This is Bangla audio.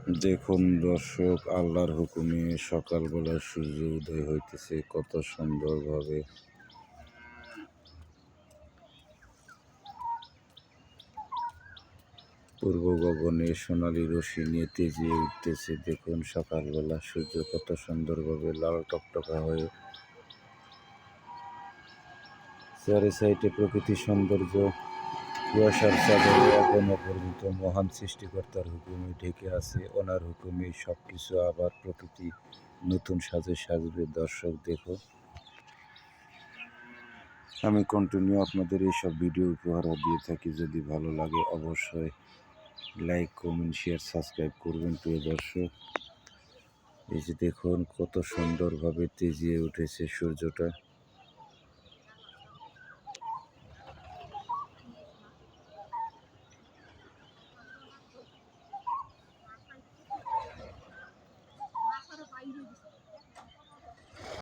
দেখুন দর্শক, আল্লাহর হুকুমে সকালবেলা সূর্য উদয় হইতেছে কত সুন্দরভাবে। পূর্ব গগনে সোনালি রশ্মি নিয়ে তেজিয়ে উঠতেছে। দেখুন সকালবেলা সূর্য কত সুন্দরভাবে লাল টকটকা হয়ে। চারি সাইডে প্রকৃতির সৌন্দর্য কুয়াশার চাদরে এখনো পর্যন্ত মহান সৃষ্টিকর্তার হুকুমে ঢেকে আছে। ওনার হুকুমে সব কিছু আবার প্রকৃতি নতুন সাজে সাজবে। দর্শক দেখো, আমি কন্টিনিউ আপনাদের এইসব ভিডিও উপহার দিয়ে থাকি। যদি ভালো লাগে অবশ্যই লাইক, কমেন্ট, শেয়ার, সাবস্ক্রাইব করবেন। প্রিয় দর্শক, এই যে দেখুন কত সুন্দরভাবে তেজিয়ে উঠেছে সূর্যটা।